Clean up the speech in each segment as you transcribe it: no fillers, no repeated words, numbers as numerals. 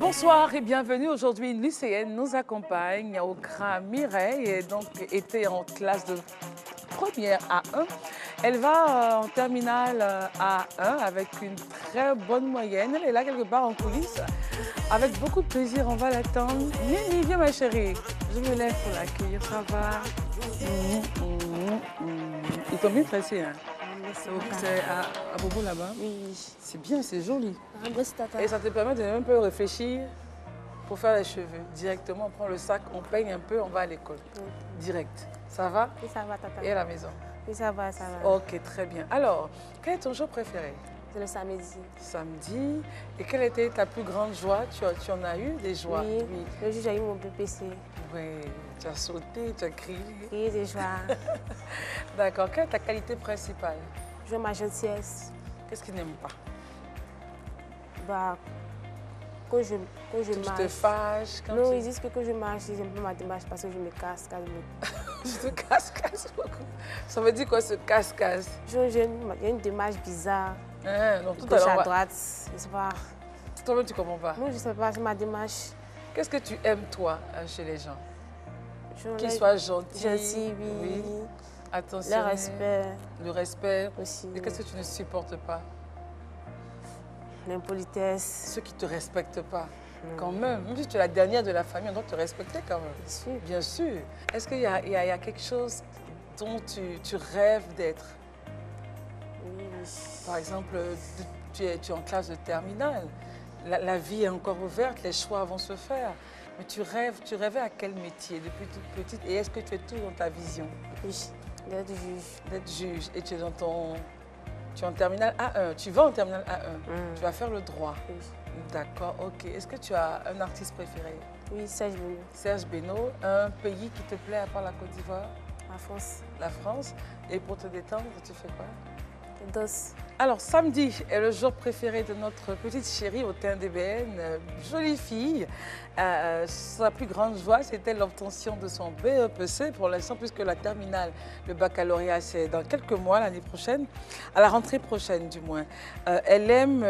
Bonsoir et bienvenue. Aujourd'hui, une lycéenne nous accompagne au CRA Mireille et donc était en classe de première A1. Elle va en terminale A1 avec une très bonne moyenne. Elle est là quelque part en coulisses. Avec beaucoup de plaisir, on va l'attendre. Mimi, viens ma chérie. Je me lève pour l'accueillir, ça va. Ils t'ont bien tressé, hein? C'est à Bobo là-bas? Oui. C'est bien, c'est joli. Merci, tata. Et ça te permet de un peu réfléchir pour faire les cheveux. Directement, on prend le sac, on peigne un peu, on va à l'école. Oui. Direct. Ça va? Oui, ça va, tata. Et à la maison? Oui, ça va, ça va. Ok, très bien. Alors, quel est ton jour préféré? C'est le samedi. Samedi. Et quelle était ta plus grande joie? Tu en as eu des joies? Oui. Le jour, j'ai eu mon BPC. Oui. Tu as sauté, tu as crié. Oui, des joies. D'accord. Quelle est ta qualité principale? Je ma gentillesse. Qu'est-ce qu'ils n'aiment pas? Bah, quand je Tu marche. te fâches quand Non, tu... ils disent que quand je marche, ils n'aiment pas ma démarche parce que je me casse. Je te casse beaucoup. Ça veut dire quoi, ce casse-casse? Il y a une démarche bizarre. Hein, donc tout Gauche à à droite, je sais pas. toi-même, tu comprends pas. Non, je sais pas, c'est ma démarche. Qu'est-ce que tu aimes, toi, chez les gens? Qu'ils Les- soient gentils. Gentils, oui. Attention. Le respect Le respect. aussi. Et qu'est-ce que tu ne supportes pas? L'impolitesse. Ceux qui ne te respectent pas. Quand même. Même si tu es la dernière de la famille, on doit te respecter quand même. Bien sûr. Bien sûr. Est-ce qu'il y a quelque chose dont tu rêves d'être? Oui, oui. Par exemple, tu es en classe de terminale. La vie est encore ouverte, les choix vont se faire. Mais tu rêvais à quel métier depuis toute petite? Et est-ce que tu es toujours dans ta vision? Oui, d'être juge. D'être juge. Et tu es tu es en terminale A1. Tu vas en terminale A1. Tu vas faire le droit. Oui. D'accord, ok. Est-ce que tu as un artiste préféré? Oui, Serge Benoît. Serge Benoît. Un pays qui te plaît à part la Côte d'Ivoire? La France. La France. Et pour te détendre, tu fais quoi? Et DOS. Alors, samedi est le jour préféré de notre petite chérie au teint d'ébène, jolie fille. Sa plus grande joie, c'était l'obtention de son BEPC pour l'instant, puisque la terminale, le baccalauréat, c'est dans quelques mois, l'année prochaine, à la rentrée prochaine du moins. Elle aime...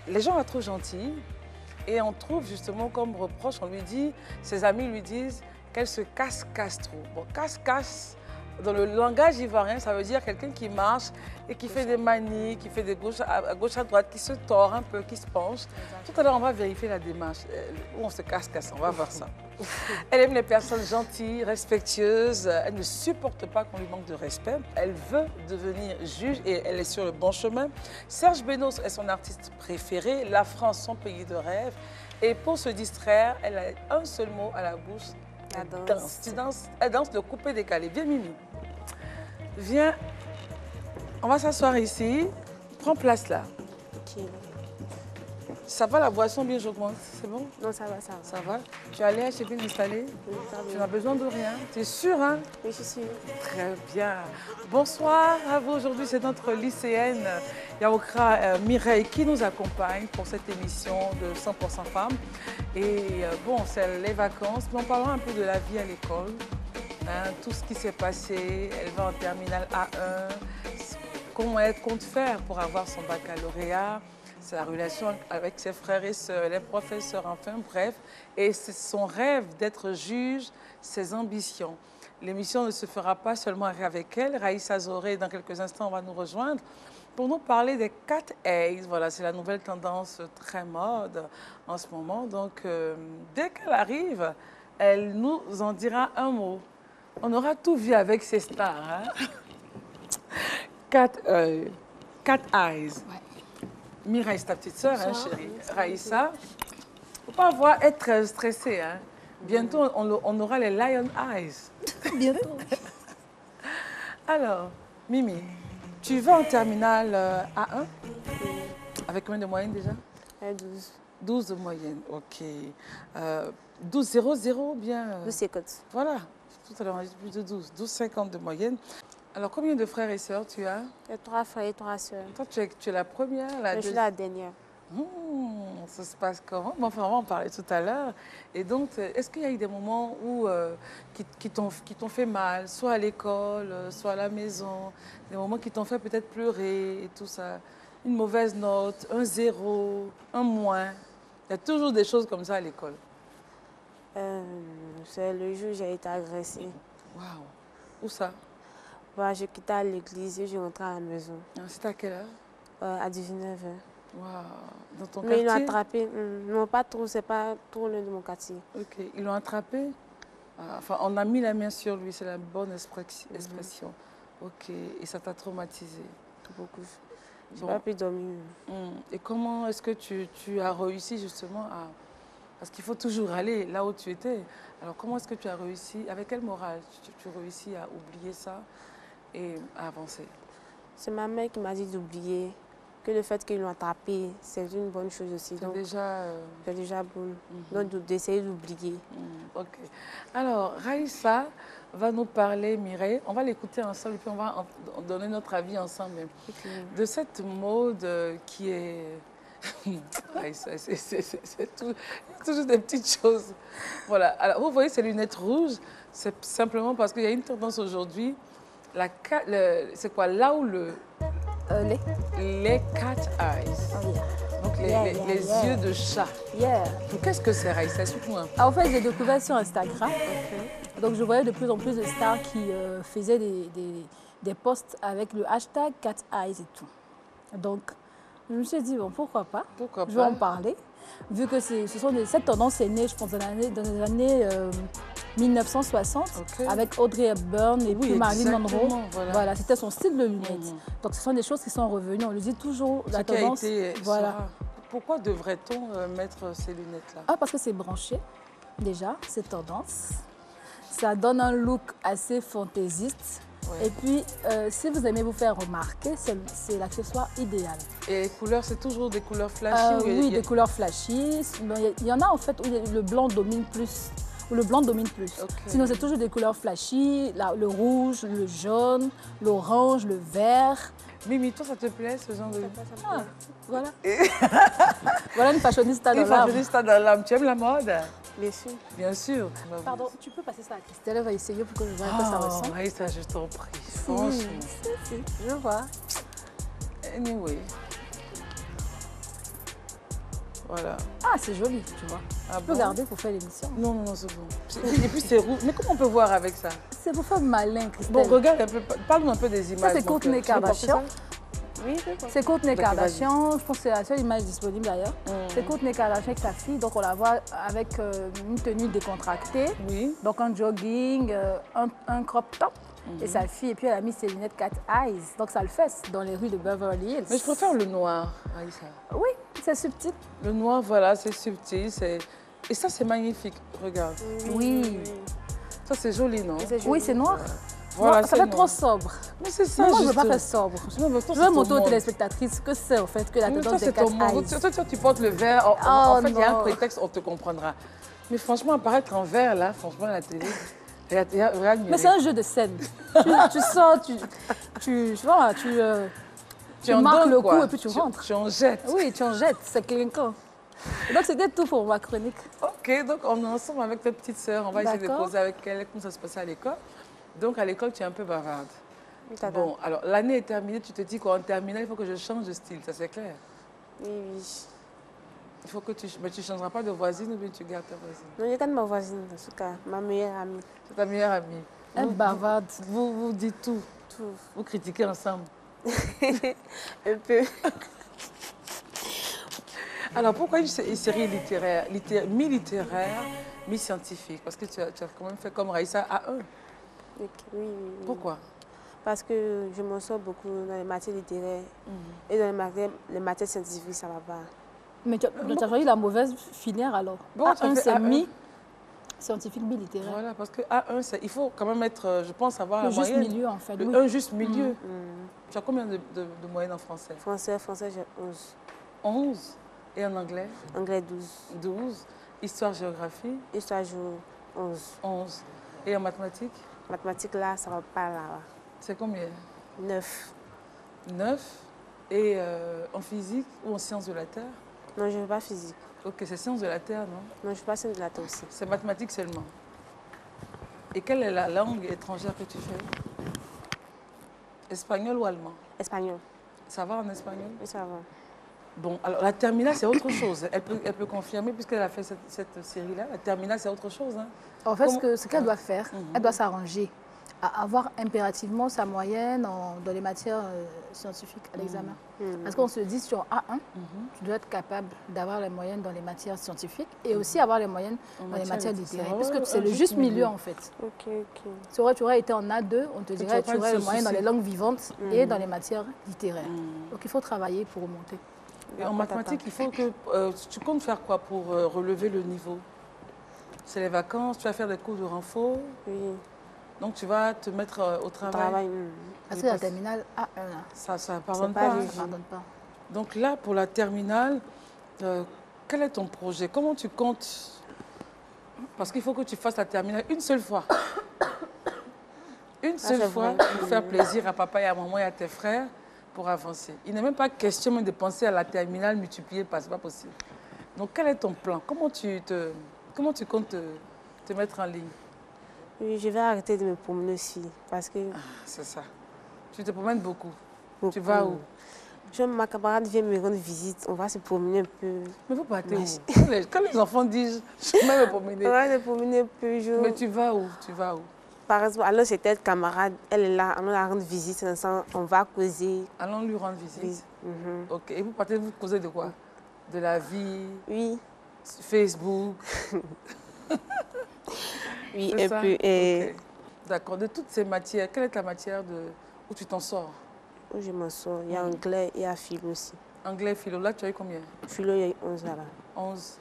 les gens la trouvent gentille et on trouve justement comme reproche, on lui dit, ses amis lui disent qu'elle se casse-casse trop. Bon, casse-casse, dans le langage ivoirien, ça veut dire quelqu'un qui marche et qui fait des manies, qui fait des gauche à droite, qui se tord un peu, qui se penche. Tout à l'heure, on va vérifier la démarche, où on se casse-casse, on va voir ça. Elle aime les personnes gentilles, respectueuses, elle ne supporte pas qu'on lui manque de respect. Elle veut devenir juge et elle est sur le bon chemin. Serge Benoît est son artiste préféré, la France, son pays de rêve. Et pour se distraire, elle a un seul mot à la bouche. Elle danse. Elle danse le coupé décalé. Viens, Mimi. Viens. On va s'asseoir ici. Prends place là. Ok. Ça va la boisson bien, j'augmente. C'est bon? Non, ça va, ça va. Ça va? Tu es allé chez installer? Oui, ça va. Tu n'as besoin de rien. Tu es sûre, hein? Oui, je suis. Très bien. Bonsoir à vous. Aujourd'hui, c'est notre lycéenne Yaokra Mireille qui nous accompagne pour cette émission de 100% femmes. Et bon, c'est les vacances, mais on parlera un peu de la vie à l'école. Hein, tout ce qui s'est passé. Elle va en terminale A1. Comment elle compte faire pour avoir son baccalauréat. Sa relation avec ses frères et sœurs, les professeurs, enfin bref. Et c'est son rêve d'être juge, ses ambitions. L'émission ne se fera pas seulement avec elle. Raïssa Zoré, dans quelques instants, va nous rejoindre pour nous parler des 4 A's. Voilà, c'est la nouvelle tendance très mode en ce moment. Donc, dès qu'elle arrive, elle nous en dira un mot. On aura tout vu avec ces stars. Hein? 4 A's. Ouais. Mireille, c'est ta petite sœur, hein, chérie. Raïssa, il ne faut pas être stressée. Hein. Bientôt, on aura les Lion Eyes. Bientôt. Alors, Mimi, tu vas en terminale A1? Oui. Avec combien de moyenne déjà? 12. 12 de moyenne, ok. 12,00 bien 12,50. Voilà, tout à l'heure on a dit plus de 12. 12,50 de moyenne. Alors, combien de frères et sœurs tu as? Il y a 3 frères et 3 sœurs. Toi, tu es la première, la Je suis la dernière. Ça se passe comment? Bon, enfin, on va en parler tout à l'heure. Et donc, est-ce qu'il y a eu des moments où, qui t'ont fait mal, soit à l'école, soit à la maison, des moments qui t'ont fait peut-être pleurer et tout ça? Une mauvaise note, un 0, un moins. Il y a toujours des choses comme ça à l'école. C'est le jour où j'ai été agressée. Waouh. Où ça? Bah, je quittais l'église et je rentrais à la maison. C'était à quelle heure? À 19 h. Waouh. Dans ton Mais ils l'ont quartier? attrapé. Non, pas trop, c'est pas trop loin de mon quartier. Ok. Ils l'ont attrapé? Enfin, on a mis la main sur lui, c'est la bonne expression. Ok. Et ça t'a traumatisé? Beaucoup. Je Bon. n'ai pas pu dormir. Et comment est-ce que tu as réussi justement à... Parce qu'il faut toujours aller là où tu étais. Alors comment est-ce que tu as réussi, avec quelle morale tu réussis à oublier ça et à avancer? C'est ma mère qui m'a dit d'oublier, que le fait qu'ils l'ont attrapé, c'est une bonne chose aussi. C'est déjà... C'est déjà bon. Donc d'essayer d'oublier. Ok. Alors, Raïssa va nous parler, Mireille. On va l'écouter ensemble et puis on va donner notre avis ensemble. De cette mode qui est... Raïssa, c'est toujours des petites choses. Voilà. Alors, vous voyez ces lunettes rouges, c'est simplement parce qu'il y a une tendance aujourd'hui. C'est quoi? Là où les cat eyes. Oh, yeah. Donc, les yeux de chat. Yeah. Qu'est-ce que c'est, Raïssa? Explique-moi. En fait, j'ai découvert sur Instagram. Donc, je voyais de plus en plus de stars qui faisaient des posts avec le hashtag cat eyes et tout. Donc, je me suis dit, bon, pourquoi pas? Pourquoi je vais en parler. Vu que cette tendance est née, je pense, dans les années 1960, avec Audrey Hepburn et puis Marilyn Monroe. Voilà, c'était son style de lunettes. Donc, ce sont des choses qui sont revenues. On le dit toujours, la tendance. Voilà. Pourquoi devrait-on mettre ces lunettes-là? Parce que c'est branché, déjà, c'est tendance. Ça donne un look assez fantaisiste. Ouais. Et puis, si vous aimez vous faire remarquer, c'est l'accessoire idéal. Et les couleurs, c'est toujours des couleurs flashy? Oui, des couleurs flashy. Il y en a en fait où le blanc domine plus. Où le blanc domine plus. Sinon, c'est toujours des couleurs flashy, le rouge, le jaune, l'orange, le vert. Mimi, toi, ça te plaît, ce genre de... Voilà. Voilà une fashionista dans l'âme. Une fashionista dans l'âme. Tu aimes la mode? Bien sûr. Bien sûr. Pardon, tu peux passer ça à Christelle, elle va essayer pour que je vois à quoi ça ressemble. Oui, ça, je t'en prie. Franchement. Si, je vois. Anyway. Voilà. C'est joli, tu vois. Tu peux garder pour faire l'émission. Non, c'est bon. Et puis c'est rouge. Mais comment on peut voir avec ça? C'est pour faire malin, Christelle. Bon, regarde un peu, parle-nous un peu des images. Ça, c'est Kourtney Kardashian. Oui, c'est Kourtney Kardashian. Je pense que c'est la seule image disponible d'ailleurs. C'est Kourtney Kardashian avec sa fille. Donc on la voit avec une tenue décontractée. Oui. Donc un jogging, un crop top. Et sa fille, et puis elle a mis ses lunettes cat eyes. Donc ça le fait dans les rues de Beverly Hills. Mais je préfère le noir, Aïssa. Oui, c'est subtil. Le noir, voilà, c'est subtil. Et ça, c'est magnifique. Regarde. Oui. Ça, c'est joli, non? Oui, c'est noir. Voilà, non, ça fait trop sobre. Mais c'est ça, moi, je ne veux pas faire sobre. Je veux montrer aux téléspectatrices que c'est en fait que la tendance des cat eyes. Toi, tu portes le vert. En fait, il y a un prétexte, on te comprendra. Mais franchement, apparaître en vert, là, franchement, à la télé... Mais c'est un jeu de scène. tu sors, tu marques le coup et puis tu rentres. Tu en jettes. Oui, tu en jettes, c'est clinquant. Donc c'était tout pour ma chronique. Ok, donc on est ensemble avec ta petite sœur. On va essayer de poser avec elle comment ça se passait à l'école. Donc à l'école, tu es un peu bavarde. Bon, alors l'année est terminée, tu te dis qu'en terminale, il faut que je change de style, ça c'est clair? Oui. Il faut que mais tu ne changeras pas de voisine ou bien tu gardes ta voisine? Non, je garde ma voisine, en tout cas, ma meilleure amie. C'est ta meilleure amie? Elle bavarde. Vous dites tout? Tout. Vous critiquez ensemble? Un peu. Alors pourquoi une série littéraire, mi-littéraire, mi-scientifique? Parce que tu as quand même fait comme Raïssa A1. Oui. Pourquoi? Parce que je m'en sors beaucoup dans les matières littéraires et dans les matières scientifiques, ça ne va pas. Mais tu as choisi la mauvaise filière alors. Bon, A1, c'est mi-scientifique, mi-littéraire. Voilà, parce que A1, il faut quand même être, je pense, avoir la moyenne. Le juste milieu, en fait. Un juste milieu. Tu as combien de moyenne en français? Français, j'ai 11. 11? Et en anglais? Anglais, 12. 12. Histoire, géographie? Histoire, 11. 11. Et en mathématiques? Mathématiques, là, ça ne va pas là. C'est combien? 9. 9. Et en physique ou en sciences de la Terre? Non, je ne veux pas physique. Ok, c'est sciences de la Terre, non? Non, je ne veux pas sciences de la Terre aussi. C'est mathématiques seulement. Et quelle est la langue étrangère que tu fais? Espagnol ou allemand? Espagnol. Ça va en espagnol? Oui, ça va. Bon, alors la terminale, c'est autre chose. Elle peut confirmer, puisqu'elle a fait cette série-là. La terminale, c'est autre chose. Hein. En fait, ce qu'elle doit faire, elle doit s'arranger à avoir impérativement sa moyenne dans les matières scientifiques à l'examen. Parce qu'on se dit sur A1, tu dois être capable d'avoir les moyennes dans les matières scientifiques et aussi avoir les moyennes dans les matières littéraires. Parce que c'est le juste milieu, en fait. Tu aurais été en A2, on te dirait que tu aurais les moyennes dans les langues vivantes et dans les matières littéraires. Donc, il faut travailler pour remonter. Et en mathématiques, il faut que... tu comptes faire quoi pour relever le niveau? C'est les vacances, tu vas faire des cours de renfort? Oui. Donc, tu vas te mettre au travail. Parce que la terminale A1, ça ne pardonne pas. Donc là, pour la terminale, quel est ton projet? Comment tu comptes? Parce qu'il faut que tu fasses la terminale une seule fois. Une seule fois pour faire plaisir à papa et à maman et à tes frères pour avancer. Il n'est même pas question même de penser à la terminale multipliée par, ce n'est pas possible. Donc, quel est ton plan? Comment tu comptes te mettre en ligne? Oui, je vais arrêter de me promener aussi, parce que... c'est ça. Tu te promènes beaucoup. Tu vas où? Ma camarade vient me rendre visite, on va se promener un peu. Mais vous partez où? Quand les enfants disent, je vais me promener. On va se promener un peu. Mais tu vas où? Par exemple, alors c'est telle camarade, elle est là, on va rendre visite ensemble, on va causer. Allons lui rendre visite? Oui. Ok. Et vous partez, vous causez de quoi? De la vie? Oui. Facebook? Oui, un peu. Okay. D'accord. De toutes ces matières, quelle est ta matière où tu t'en sors? Où je m'en sors. Il y a anglais et il y a philo aussi. Anglais, philo. Là, tu as eu combien? Philo, il y a eu 11 là-bas. 11.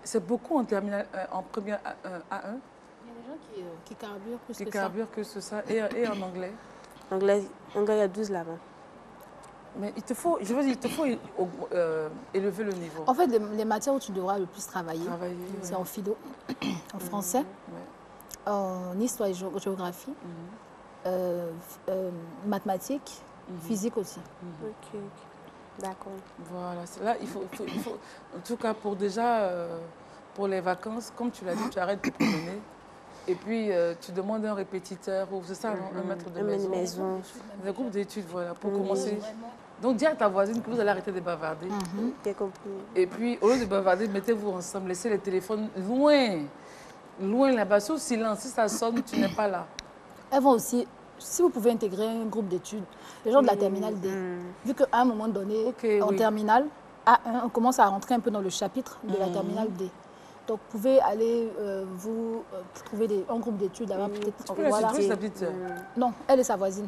C'est beaucoup en terminale, en première A1? Il y a des gens qui carburent plus que ça. Qui carburent que ça. Et en anglais? Anglais, il y a 12 là-bas. Mais il te faut élever le niveau. En fait, les matières où tu devras le plus travailler, c'est en philo, en français, en histoire et géographie, mathématiques, physique aussi. Ok. D'accord. Voilà. Là, il faut, en tout cas, pour les vacances, comme tu l'as dit, tu arrêtes de te promener. Et puis, tu demandes un répétiteur, ou c'est ça, un maître de maison. Un groupe d'études, voilà, pour commencer. Donc, dis à ta voisine que vous allez arrêter de bavarder. J'ai compris. Et puis, au lieu de bavarder, mettez-vous ensemble, laissez les téléphones loin. Loin là-bas, sous silence. Si ça sonne, tu n'es pas là. Elles vont aussi, si vous pouvez intégrer un groupe d'études, les gens de la terminale D, vu qu'à un moment donné, en terminale A1, on commence à rentrer un peu dans le chapitre de la terminale D. Donc, vous pouvez aller vous trouver un groupe d'études là-bas. Tu peux la tutoyer, sa petite sœur? Non, elle est sa voisine.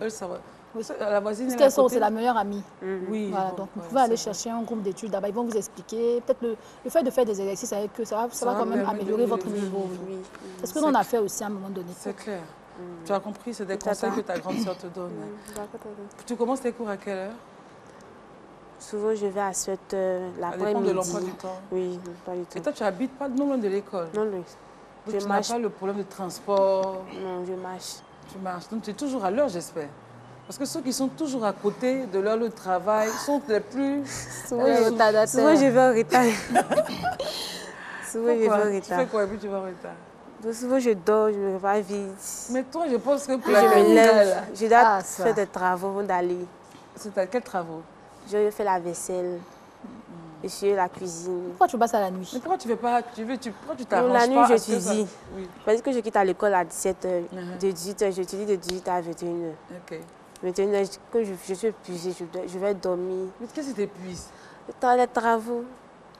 Oui. La voisine, parce qu'elle c'est la meilleure amie. Oui. Voilà, donc vous pouvez aller chercher un groupe d'études là-bas. Ils vont vous expliquer. Peut-être le fait de faire des exercices avec eux, ça va quand même améliorer votre niveau. Parce que nous, on a fait aussi à un moment donné. C'est clair. Tu as compris, c'est des conseils que ta grande sœur te donne. Tu commences tes cours à quelle heure? Souvent, je vais à 7 h l'après-midi. Ça dépend de l'emploi du temps? Oui, l'emploi du temps. Et toi, tu habites pas non loin de l'école? Non, non. Donc, tu n'as pas le problème de transport? Non, je marche. Tu marches. Donc, tu es toujours à l'heure, j'espère? Parce que ceux qui sont toujours à côté de leur lieu de travail sont les plus... Souvent, je vais en retard. Souvent, je vais en retard. Tu fais quoi et puis tu vas en retard? Donc, souvent, je dors, je me réveille vite. Mais toi, je pense que pour je me lève, je dois faire des travaux avant d'aller. C'est à quels travaux? Je fais la vaisselle, je suis la cuisine. Pourquoi tu passes à la nuit? Mais pourquoi tu ne fais pas... Pourquoi tu t'arranges pas? La nuit, j'étudie. Parce que je quitte à l'école à 17 h. De 18 h, j'étudie de 18 h à 21 h. Ok. 21 h, quand je suis épuisée, je vais dormir. Mais qu'est-ce qui t'épuise? Les travaux.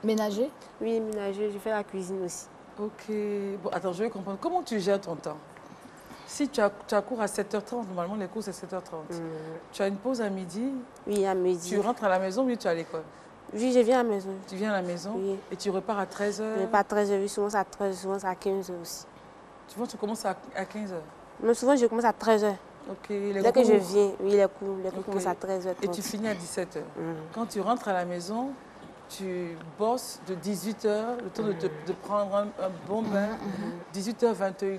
Ménager? Oui, ménager. Je fais la cuisine aussi. Ok. Bon, attends, je vais comprendre. Comment tu gères ton temps? Si tu as cours à 7h30, normalement les cours c'est 7h30. Tu as une pause à midi? Oui, à midi. Tu rentres à la maison ou tu es à l'école? Oui, je viens à la maison. Tu viens à la maison? Oui. Et tu repars à 13h? Je repars à 13h, oui, souvent c'est à 13h, souvent c'est à 15h aussi. Souvent tu commences à 15h? Non, souvent je commence à 13h. Ok. Dès que je viens, oui, les cours commencent à 13h30. Et tu finis à 17h? Quand tu rentres à la maison, tu bosses de 18h, le temps de prendre un bon bain, 18h, 21h.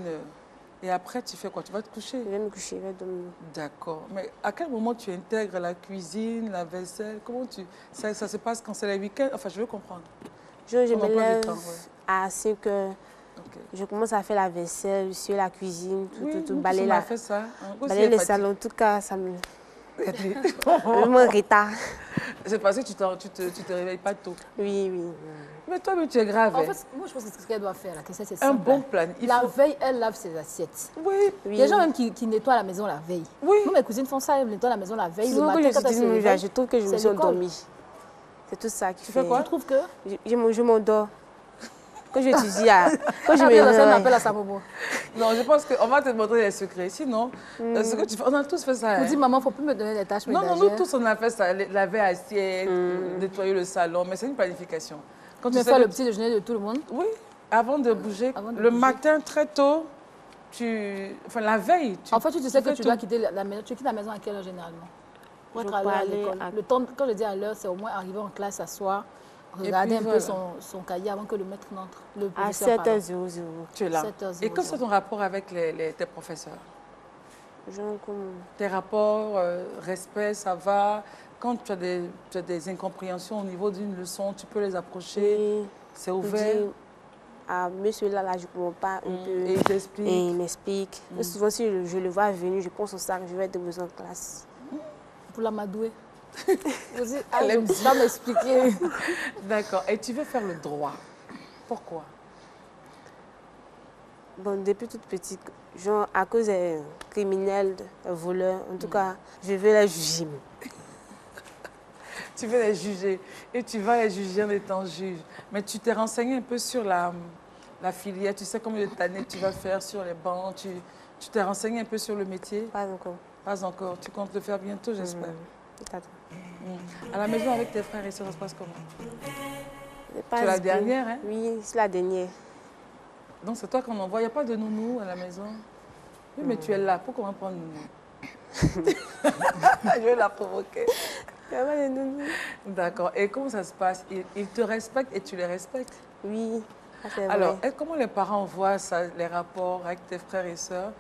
Et après, tu fais quoi? Tu vas te coucher? Je vais me coucher, je vais dormir. D'accord. Mais à quel moment tu intègres la cuisine, la vaisselle? Comment ça se passe quand c'est les week-ends? Enfin, je veux comprendre. Je me lève à 5h. Okay. Je commence à faire la vaisselle, sur la cuisine, tout, balayer, fait ça. Balayer le salon. En tout cas, ça me... Je me retard. C'est parce que tu te réveilles pas tôt. Oui, oui. Mais toi, mais tu es grave. En fait, moi, je pense que ce qu'elle doit faire, là, que ça, c'est un simple. bon plan. La veille, elle lave ses assiettes. Oui. Il y a des gens même qui nettoient la maison la veille. Oui. Moi, mes cousines font ça, elles nettoient la maison la veille. Le Souvent, matin, quand elles se réveillent, je trouve que je me suis endormie. C'est tout ça qui fait. Tu fais quoi? Tu trouves que Je m'endors. Quand j'étudie, quand je me réveille. Appelle à sa maman. Non, je pense qu'on va te montrer les secrets. Sinon, ce que tu fais, on a tous fait ça. On dit, maman, il ne faut plus me donner des tâches ménagères. Non, nous tous, on a fait ça. Laver assiette, nettoyer le salon. Mais c'est une planification. Quand tu fais le petit déjeuner de tout le monde? Oui, avant de bouger. Matin, très tôt, la veille. En fait, tu sais que tu dois quitter la maison. Tu quittes la maison à quelle heure généralement? Pour être à l'heure à l'école. Le temps, quand je dis à l'heure, c'est au moins arriver en classe, s'asseoir, regarder un peu son cahier avant que le maître n'entre. À 7h00. Tu es là. 7h00. Et quel est ton rapport avec tes professeurs? Tes rapports, respect, ça va? Quand tu as des incompréhensions au niveau d'une leçon, tu peux les approcher? Oui. C'est ouvert? Ah, monsieur là, je ne comprends pas un peu. Et il t'explique? Et il m'explique. Souvent, si je le vois venir, je pense au sac, je vais être de besoin en classe. Pour l'amadouer. Elle ne peux pas m'expliquer. D'accord. Et tu veux faire le droit. Pourquoi? Bon, depuis toute petite, genre, à cause des criminels, des voleurs, en tout cas, je veux les juger. Tu veux les juger. Et tu vas les juger en étant juge. Mais tu t'es renseigné un peu sur la filière. Tu sais combien d'années tu vas faire sur les bancs. Tu t'es renseigné un peu sur le métier? Pas encore. Pas encore. Tu comptes le faire bientôt, j'espère. À la maison avec tes frères et soeurs, ça se passe comment? Tu es la dernière, hein? Oui, c'est la dernière. Donc c'est toi qu'on envoie. Il n'y a pas de nounou à la maison? Oui, mais tu es là. Pourquoi on va prendre nounou? Je vais la provoquer. Il n'y a pas de nounou. D'accord. Et comment ça se passe? Ils te respectent et tu les respectes? Oui, c'est vrai. Alors, comment les parents voient ça, les rapports avec tes frères et sœurs,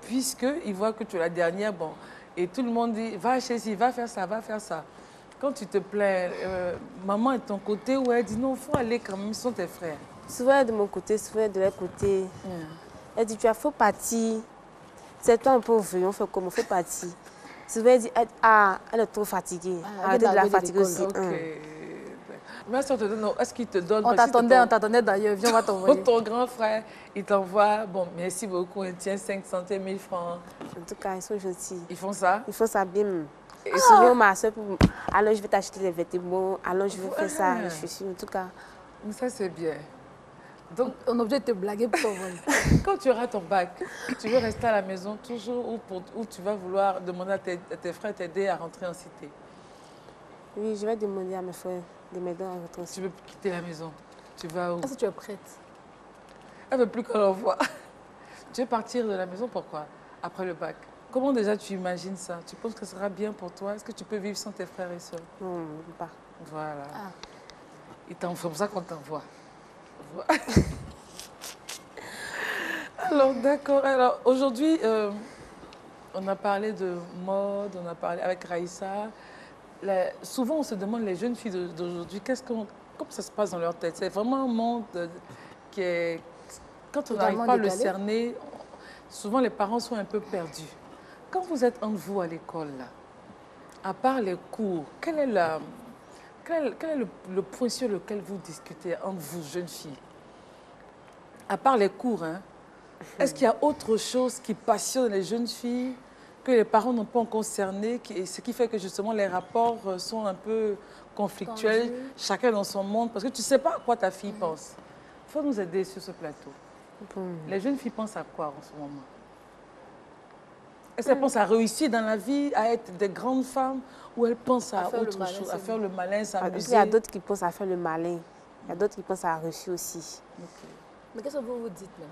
puisqu'ils voient que tu es la dernière, bon, et tout le monde dit, va chez ci, va faire ça, va faire ça. Quand tu te plains, maman est de ton côté ou elle dit, non, il faut aller quand même, ce sont tes frères? Souvent elle est de mon côté, souvent elle est de leur côté. Elle dit, tu as fait partie. C'est toi un peu vieux, on fait comment, on fait partie. Souvent elle dit, elle est trop fatiguée. Arrêtez de la fatiguer aussi. Mais est-ce qu'il te donne... On t'attendait d'ailleurs, viens, on va t'envoyer. Ton grand frère, il t'envoie, bon, merci beaucoup, il tient 500 000 francs. En tout cas, ils sont gentils. Ils font ça? Ils font ça bien. Et souvent, ma soeur, alors je vais t'acheter des vêtements, alors je vais faire ça, les chaussures, en tout cas. Ça, c'est bien. Donc, on est obligé de te blaguer pour t'envoyer. Quand tu auras ton bac, tu veux rester à la maison toujours ou tu vas vouloir demander à tes frères t'aider à rentrer en cité? Oui, je vais demander à mes frères de m'aider à rentrer en cité. Tu veux quitter la maison? Tu vas où? Est-ce que tu es prête? Elle ne veut plus qu'on l'envoie. Tu veux partir de la maison, pourquoi? Après le bac. Comment déjà tu imagines ça? Tu penses que ce sera bien pour toi? Est-ce que tu peux vivre sans tes frères et sœurs? Non, pas. Voilà. C'est pour ça qu'on t'envoie. Alors, d'accord. Alors, aujourd'hui, on a parlé de mode, on a parlé avec Raïssa. Souvent, on se demande, les jeunes filles d'aujourd'hui, comment ça se passe dans leur tête? C'est vraiment un monde qui est... Quand on n'arrive pas à le cerner, souvent les parents sont un peu perdus. Quand vous êtes entre vous à l'école, à part les cours, quel est le point sur lequel vous discutez entre vous, jeunes filles? À part les cours, hein, est-ce qu'il y a autre chose qui passionne les jeunes filles que les parents n'ont pas encore cerné, ce qui fait que justement les rapports sont un peu conflictuels, chacun dans son monde, parce que tu ne sais pas à quoi ta fille pense. Il faut nous aider sur ce plateau. Les jeunes filles pensent à quoi en ce moment? Est-ce qu'elles pensent à réussir dans la vie, à être des grandes femmes, ou elles pensent à autre chose, à faire le malin, s'amuser? Il y a d'autres qui pensent à faire le malin. Il y a d'autres qui pensent à réussir aussi. Mais qu'est-ce que vous vous dites là?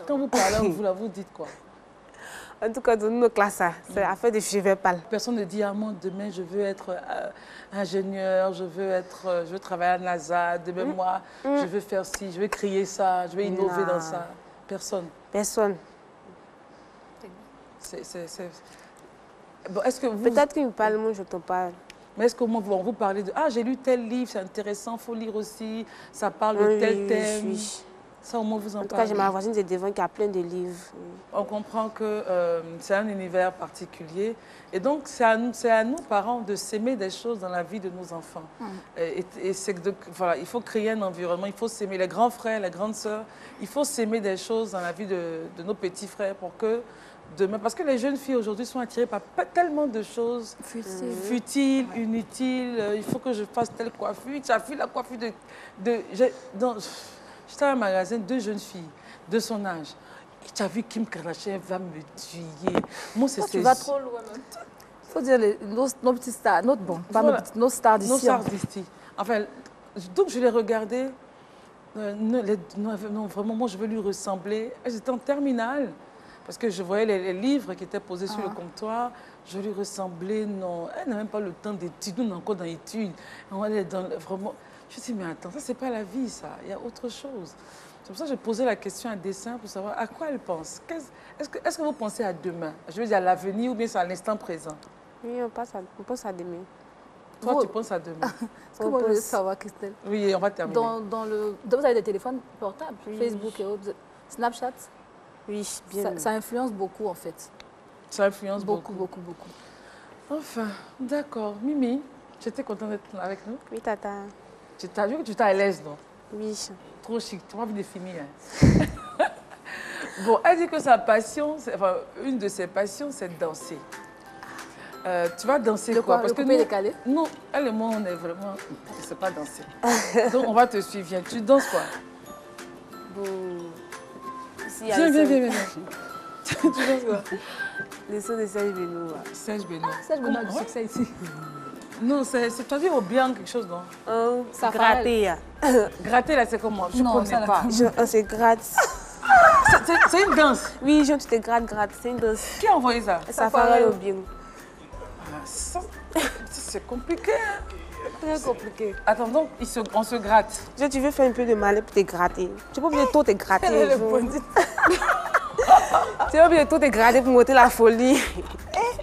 Quand vous parlez entre vous, là, vous dites quoi? En tout cas, dans nos classes, c'est affaire de je vais pas. Personne ne dit à moi, demain, je veux être ingénieur, je veux travailler à NASA, demain, moi, je veux faire ci, je veux créer ça, je veux innover dans ça. Personne. Personne. Bon, est-ce que vous... Peut-être qu'ils me parlent, moi, je t'en parle. Mais est-ce que vous parlez de « Ah, j'ai lu tel livre, c'est intéressant, il faut lire aussi, ça parle de tel thème ». Ça, au moins, vous en parlez. En tout cas, j'ai ma voisine de devant qui a plein de livres. On comprend que c'est un univers particulier. Et donc, c'est à nous, parents, de s'aimer des choses dans la vie de nos enfants. Et c'est voilà, il faut créer un environnement, il faut s'aimer. Les grands frères, les grandes sœurs, il faut s'aimer des choses dans la vie de nos petits frères pour que demain... Parce que les jeunes filles aujourd'hui sont attirées par tellement de choses futiles, inutiles. Il faut que je fasse telle coiffure. Tu as vu la coiffure J'étais à un magasin, 2 jeunes filles de son âge. Tu as vu Kim Kardashian va me tuer. Moi, c'est tu vas trop loin même. Il faut dire nos petites stars, nos stars d'ici. Nos stars d'ici. Enfin, donc je les regardais. Non, vraiment, moi, je veux lui ressembler. Elles étaient en terminale. Parce que je voyais les livres qui étaient posés sur le comptoir. Je lui ressemblais, non. Elle n'a même pas le temps d'études. Nous, on est encore dans l'étude. On est dans vraiment... Je me dis, mais attends, ça, c'est pas la vie, ça. Il y a autre chose. C'est pour ça que j'ai posé la question à dessein pour savoir à quoi elle pense. Est-ce que vous pensez à demain? Je veux dire à l'avenir ou bien c'est à l'instant présent? Oui, on pense à demain. Toi, tu penses à demain? Ce que moi, je veux savoir, Christelle. Oui, on va terminer. Vous avez des téléphones portables, Facebook et autres. Snapchat? Oui, bien. Ça influence beaucoup, en fait. Ça influence beaucoup? Beaucoup. Enfin, d'accord. Mimi, j'étais contente d'être avec nous. Oui, tata. Tu t'as vu que tu t'es à l'aise, non? Oui. Trop chic, tu m'as envie de finir. Hein. Bon, elle dit que sa passion, enfin, une de ses passions, c'est de danser. Tu vas danser quoi? Parce que nous, décalé? Non, elle et moi, on est vraiment... Je ne sais pas danser. Donc, on va te suivre. Viens, tu danses quoi? Bon... Viens. Tu danses quoi? Les sons de Serge Benoît. Serge Benoît. Serge Benoît a du succès ici. Non, c'est tu as dit au bien quelque chose, non? Ça gratter. Gratter, là, c'est comment? Je ne connais pas. On se gratte. C'est une danse? Oui, tu te grattes. C'est une danse. Qui a envoyé ça? Ça fait au bien. Ça, c'est compliqué. Hein? Très compliqué. Attends, donc, on se gratte. Tu veux faire un peu de mal pour te gratter. Tu peux pas trop te gratter. Tu vas bien tout te gratter pour montrer la folie.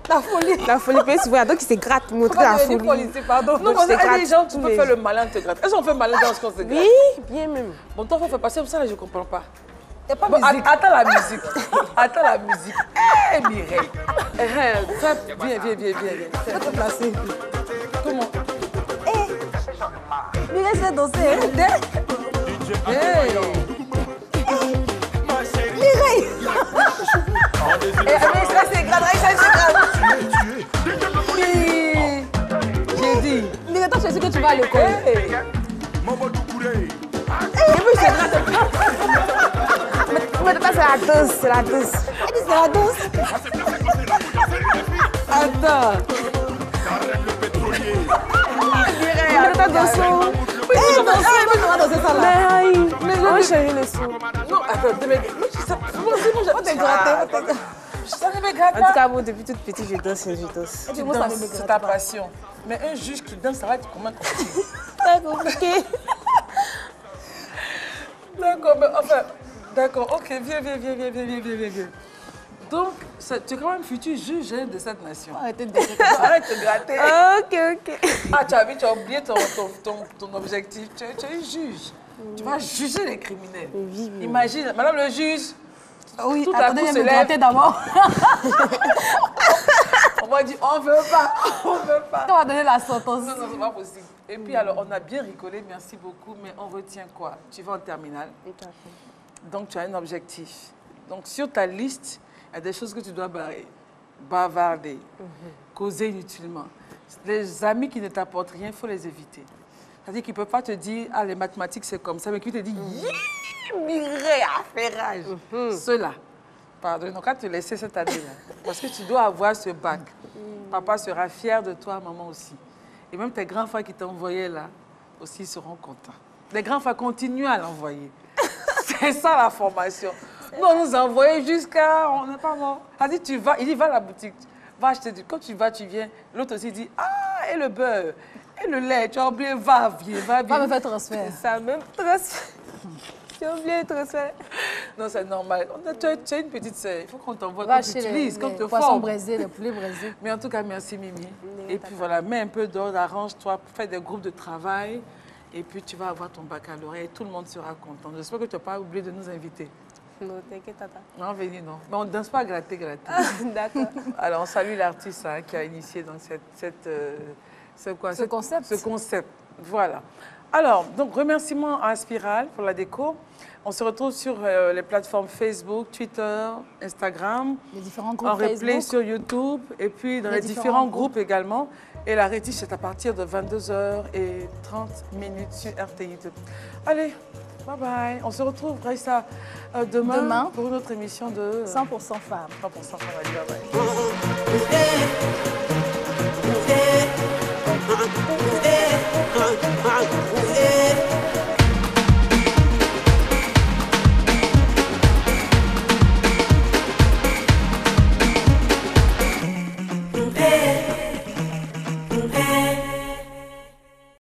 La folie. La folie, puis souvent, donc il se gratte pour montrer la folie. Pardon. Non, parce que les gens, tu peux faire le malin, te gratter. Est-ce qu'on fait malin dans ce qu'on se gratte? Oui, bien même. Bon, toi, il faut faire passer comme ça, là, je ne comprends pas. Il n'y a pas de musique. Attends la musique. Attends la musique. Hé, Mireille. Viens. Tu vas te placer. Comment? Mireille, c'est danser. Hey. Mireille. Ça, c'est grave. Oui. J'ai dit. Mireille, toi, tu sais que tu vas à l'école. Et puis, c'est grave. Mais c'est la danse, c'est la danse. Elle dit c'est la danse. Attends. Mais t'as dansé. On va danser ça là. Mais on va changer le son. Non, attends, mais On te gratte. ça ne me En gratte tout pas. cas, moi, depuis toute petite, je danse. Tu danses, c'est ta passion. Mais un juge qui danse, ça va être comment compliqué? Très compliqué. D'accord, mais enfin, d'accord, ok, viens. Donc, tu es quand même futur juge de cette nation. Arrêtez de danser. Arrête de gratter. Ok. Ah, tu as oublié ton objectif. Tu es juge. Tu vas juger les criminels. Oui. Imagine, madame le juge, Oui, tout à attendez, coup je se vais me lève. gratter d'abord. On va dire, on veut pas. On va donner la sentence. Non, c'est pas possible. Et puis alors, on a bien rigolé, merci beaucoup, mais on retient quoi? Tu vas en terminale, donc tu as un objectif. Donc sur ta liste, il y a des choses que tu dois bavarder, causer inutilement. Les amis qui ne t'apportent rien, il faut les éviter. C'est-à-dire qu'ils ne peuvent pas te dire, ah, les mathématiques, c'est comme ça, mais qui te disent, Mireille, affairage. Ceux-là, pardon, donc à te laisser cette année-là. Parce que tu dois avoir ce bac. Papa sera fier de toi, maman aussi. Et même tes grands frères qui t'envoyaient là, aussi seront contents. Les grands frères continuent à l'envoyer. C'est ça la formation. Nous, on nous envoyait jusqu'à... On n'est pas mort. Il dit, il dit, va à la boutique. Va acheter du... Quand tu vas, tu viens. L'autre aussi dit, ah, et le beurre, et le lait. Tu as oublié, va, viens. Va me faire transfert. Ça même transfert. J'ai oublié le transfert. Non, c'est normal. Tu as une petite sœur. Il faut qu'on t'envoie, Va qu'on acheter t'utilise, qu'on les te poissons forme. braisés, les poulets braisés. Mais en tout cas, merci Mimi. Et puis voilà, mets un peu d'ordre, arrange-toi, fais des groupes de travail. Et puis tu vas avoir ton baccalauréat et tout le monde sera content. J'espère que tu n'as pas oublié de nous inviter. Non, t'inquiète, tata. Non, venez, non. Mais on ne danse pas gratter. D'accord. Alors, on salue l'artiste qui a initié donc, ce concept. Ce concept, voilà. Alors, donc, remerciements à Spiral pour la déco. On se retrouve sur les plateformes Facebook, Twitter, Instagram. Les différents groupes en replay Facebook. sur YouTube et puis dans les différents groupes également. Et la rédige, c'est à partir de 22h30 sur RTI2. Allez, bye bye. On se retrouve, Raissa, demain pour une autre émission de 100% femmes. 100% femmes. Allez, bye bye.